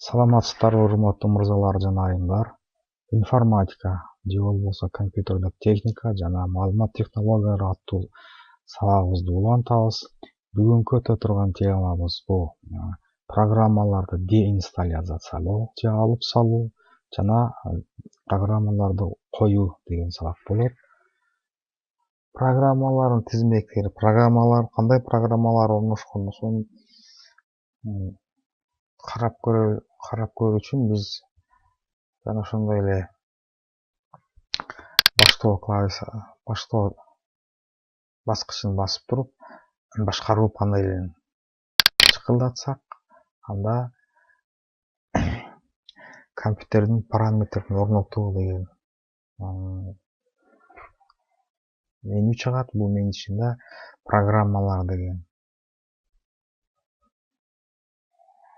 Саламатсыздарбы урматтуу мырзалар жана айымдар. Информатика же болбосо компьютердик техника жана маалымат технологиялары аттуу сабагыбызды улантабыз. Бүгүнкү өтө турган темабыз бул программаларды деинсталляциялоо же алып салуу жана программаларды коюу деген сабак болот. Программалардын тизмектери, кандай программалар орношконун карап көрүү үчүн биз жана ошондой эле баштоо баскычын басып туруп башкаруу панелин чыкылдатсак, анда компьютердин параметрин орнотуу деген меню чыгат. Бул менин ичинде программалар деген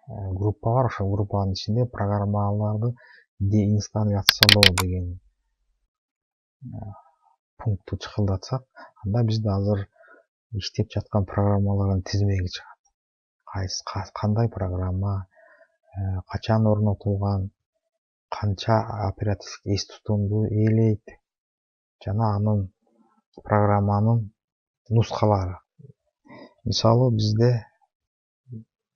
группа бар. Ошол группанын ичинде программаларды деинсталляциялоо деген пунктты чыкылдатсак, анда бизде азыр иштеп жаткан программалардын тизмеги чыгат. Кандай программа, качан орнотулган, канча оперативдик эс тутумду ээлейт жана анын программанын нускалары. Мисалы, бизде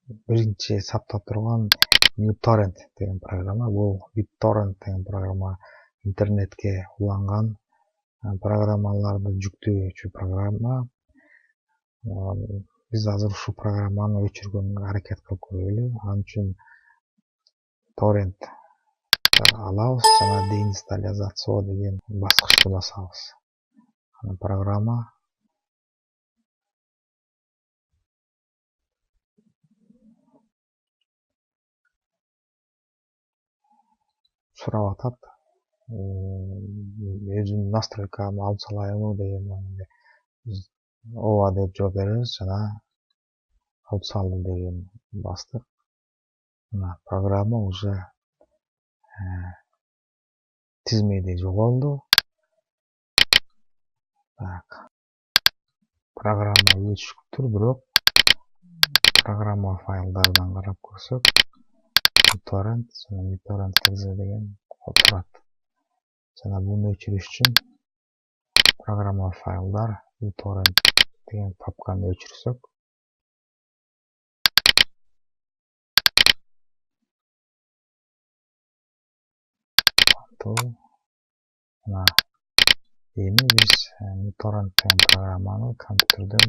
биринчи саптап турган BitTorrent деген программа. Бул BitTorrent деген программа интернетке уланган программаларды жүктөөчү программа. Биз азыр ушул программаны өчүргөнгө аракет кылып көрөлү. Ал үчүн торрент алабыз жана деинсталляциялоо деген баскычты басабыз. Анан программа сурап атат. Өзүнүн настройканы алып салайынбы деген мааниде биз ооба деп жооп беребиз жана алып салды деген бастык. Мына программа уже тизмеде жоголду. Так. Программа өчүктүр, бирок программа файлдардан карап көрсөк, BitTorrent жана BitTorrent KZ деген турат. Жана буну өчүрүш үчүн программа файлдар BitTorrent деген папканы өчүрсөк, мына эми биз BitTorrent деген программаны компьютерден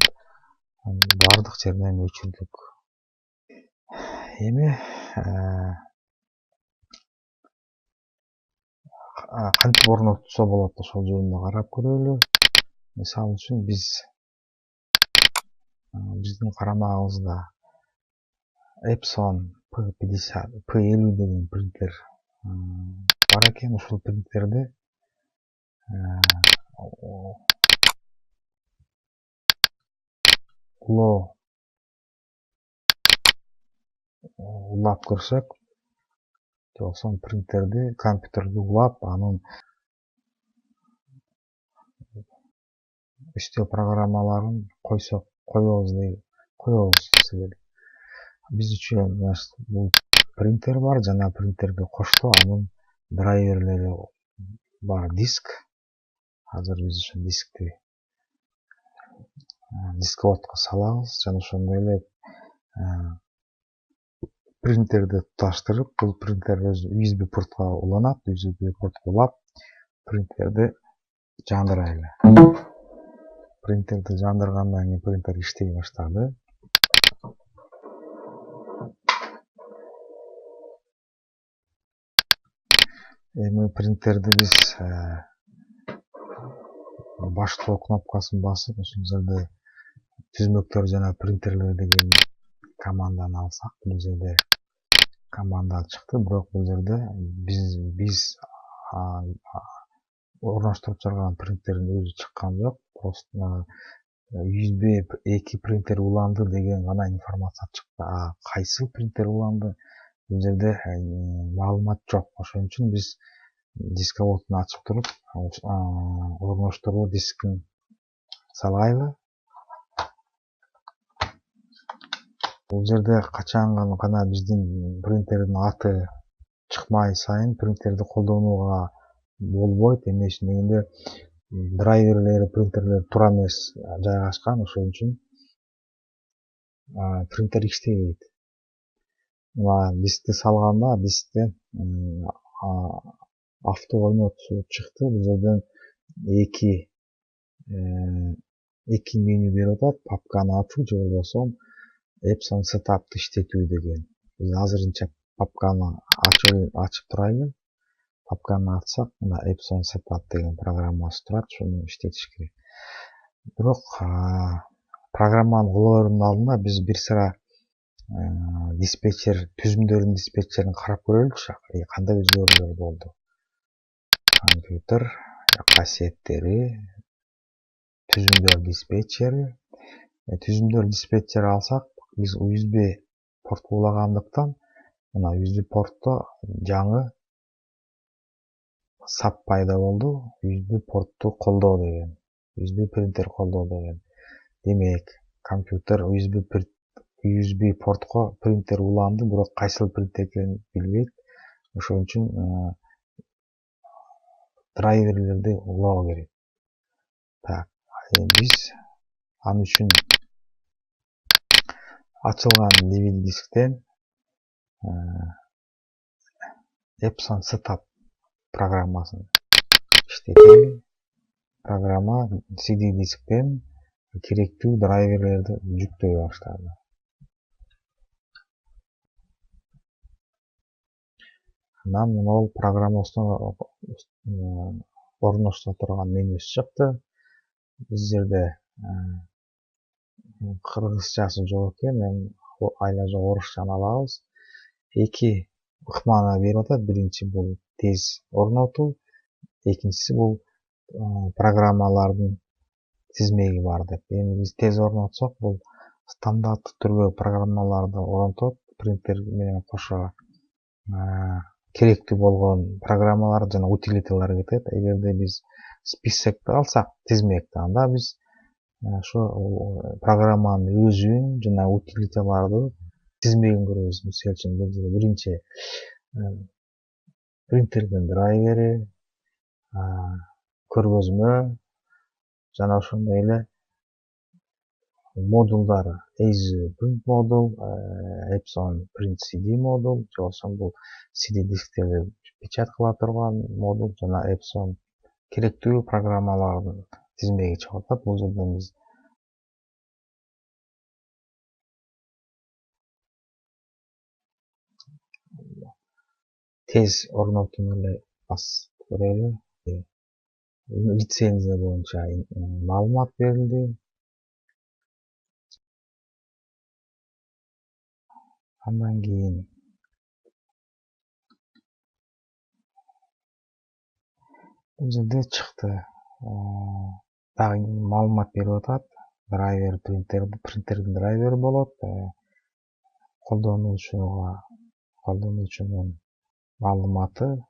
бардык жеринен өчүрдүк. Эми кантип орнотсо болот, ошол жөнүндө карап көрөлү. Мисалы үчүн биздин карамагыбызда Epson P50 деген принтер бар экен. Ушул принтерди улап көрсөк, же болбосо компьютерди улап, анын үстө программаларын коебуз десек. Биз үчүн бул принтер бар жана принтерди коштоо анын драйверлери бар диск. Азыр биз ошол дискти дисководко салабыз жана ошондой эле принтерди туташтырып, бул принтер өзү USB портко уланат. USB портко улап, принтерди жандырайлы. Принтерди жандыргандан кийин принтер иштей баштады. Эми принтерди биз баштоо кнопкасын басып, ушул жерде түзмөктөр жана принтерлер деген команданы алсак, бул жерде команда чыкты, бирок бул жерде биз орноштуруп чыгарган принтердин өзү чыккан жок. Просто USB 2 принтер уланды деген гана информация чыкты. Кайсы принтер уланды? Бул жерде маалымат жок. Ошон үчүн биз дисководун ачып туруп, орноштуруу дискин салайлы. Бул жерде качан гана биздин принтердин аты чыкмай сайын принтерди колдонууга болбойт. Эмне үчүн дегенде драйверлери, принтерлер туура эмес жайгашкан, ошол үчүн принтер иштебейт. Дисктти салганда дисктен авто ойнотуучу чыкты. Бул жерден эки меню берип атат: папканы ачуу же болбосо Epson Setup'ты иштетүү деген. Биз азырынча папканы ачып турайлы. Папканы ачсак, мына Epson Setup деген программасы турат, шуну иштетиш керек. Бирок программаны кула берүүнүн алдында биз бир сыра диспетчер, түзүмдөрдүн диспетчерин карап көрөлүчү. Кандай өзгөрүүлөр болду? Компьютер кассеттери, түзүмдөр диспетчери. Түзүмдөр диспетчери алсак, биз USB порт улагандыктан, мына USB портто жаңы SAP пайда болду. USB портту колдоо деген. USB принтер колдоо деген. Демек, компьютер USB портко принтер уланды, бирок кайсыл принтер экенин билбейт. Ошон үчүн драйверлерди улоо керек. Биз ал үчүн ачылган DVD дисктен Epson Setup программасын иштетели. Программа CD дисктен керектүү драйверлерди жүктөй баштады. Анан могул программасына орноштура турган менюсу чыкты. Биз жерде кыргызчасы жок экен, айла жок орусчаны алабыз. Эки ыкманы берип атат. Биринчи бул тез орнотуу, экинчиси бул программалардын тизмеги бар деп. Эми биз тез орнотсок, бул стандарттуу түргө программаларды орнотот, принтер менен кошо керектүү болгон программалар жана утилиталар кетет. Эгерде биз списокты алсак, тизмекти, анда биз ошо программанын өзүн жана утилиталарды тизмегин көрөбүз. Мисалы үчүн бул жерде биринчи принтердин драйвери, көргөзмө жана ошондой эле модулдары: ASUS Print модул, Epson Print CD модул, же болбосо бул CD дисктерди печать кыла турган модул жана Epson керектүү программалардын тизмеги чыгып атат. Бул жерден биз тез орнотууну эле басып көрөлү. Лицензия боюнча маалымат берилди. Андан кийин бул жерде чыкты. Дагы маалымат берип атат. Драйвер принтердин драйвери болот. Колдонуучунун маалыматы,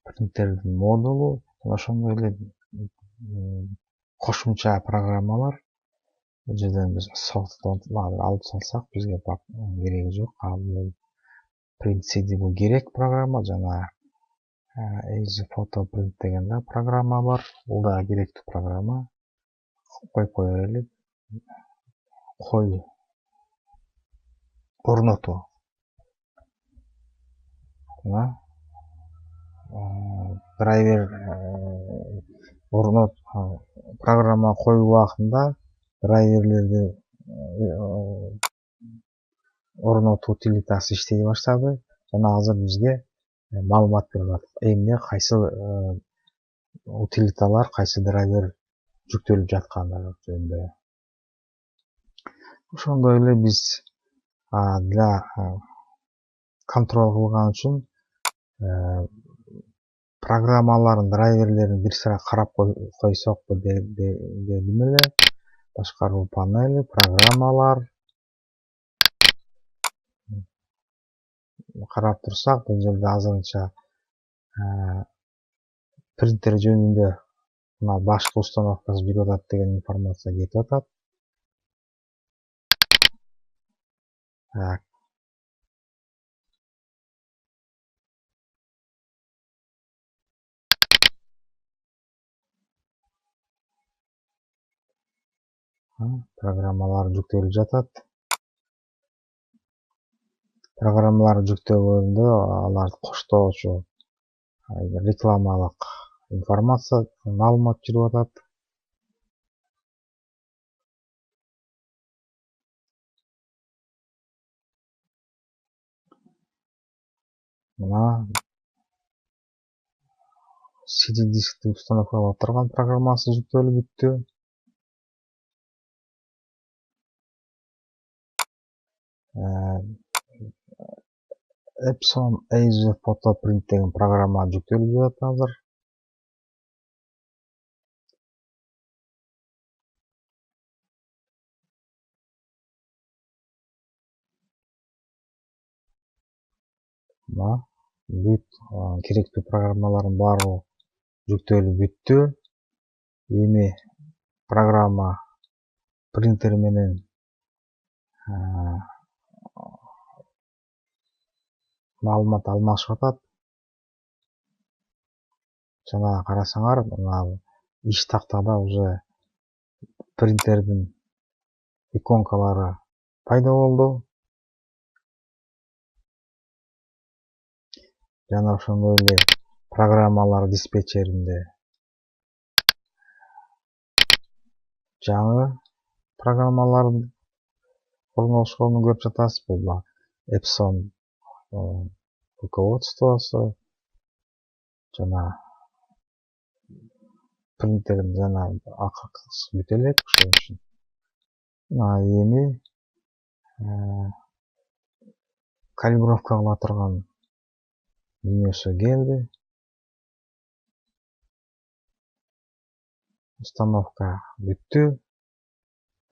принтердин модулу, ошондой эле кошумча программалар. Бул жерден биз алып салсак, бизге кереги жок. Print CD бул керек программа, жана ASUS Photo Print деген да программа бар. Бул да керектүү программа. Коюп кое берели. Орнотуу. Драйвер программа коюу убактында драйверлерди орнотуу утилитасы иштей баштады. Жана азыр бизге маалымат берип атат. Эмне кайсы утилиталар, кайсы драйвер жүктөлүп жаткандыгы жөнүндө. Ошондой эле биз для контроль кылган үчүн программалардын драйверлерин бир сыра карап койсокпу дедим эле. Башкаруу панели, программалар карап турсак, бул жерде азырынча принтер жөнүндө башкы установкасы жүрүп атат деген информация кетип атат. Так, программалар жүктөлүп жатат. Программалар жүктөгөндө аларды коштоочу рекламалык информация, маалымат жүрүп атат. Мына CD дискти установкалап турган программасы жүктөлүп бүттү. Epson Asia Photo Print деген программа жүктөлүп жатат азыр. Мына бүт керектүү программалардын баары жүктөлүп бүттү. Эми программа принтер менен маалымат алмашып атат. Жана карасаңар, мына иш тактада уже принтердин иконкалары пайда болду. Жана ошондой эле программалар диспетчеринде жаңы программалардын орналашканын көрүп жатасыз. Бул Epson руководствосу жана принтердин жана акысы бүт элек ошон үчүн. Эми калибровка кыла турган менюсу келди. Установка бүттү.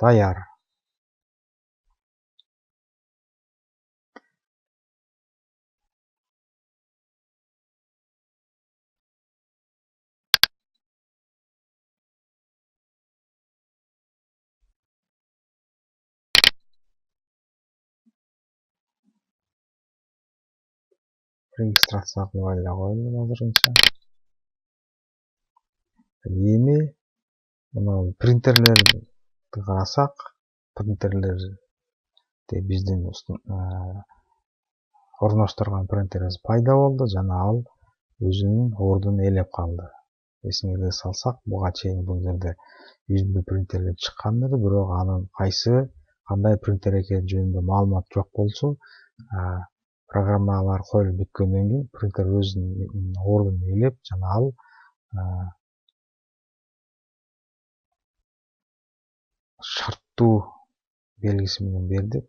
Даяр. Регистрация кылбай эле коелу азырынча. Эми мына принтерлерди карасак, принтерлерди биздин орноштурган принтерибиз пайда болду жана ал өзүнүн ордун ээлеп калды. Эсиңерге салсак, буга чейин бул жерде 100 принтерлер чыккан эле, бирок анын кандай принтер экени жөнүндө маалымат жок болчу. Программалар коюлуп бүткөндөн кийин принтер өзүнүн ордун ээлеп, жана ал шарттуу белгиси менен берди.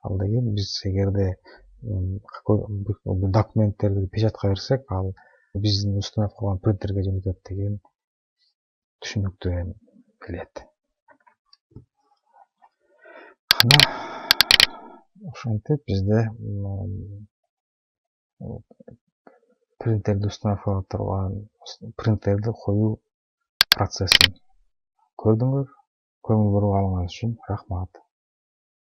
Ал деген биз эгерде документтерди печатка берсек, ал биздин установка кылган принтерге жөнөтөт деген түшүнүктүү келет. Кана ошентип бизде принтерди установкалап турган принтерди коюу процессин көрдүңөр. Көңүл буруп алганыңыз үчүн рахмат.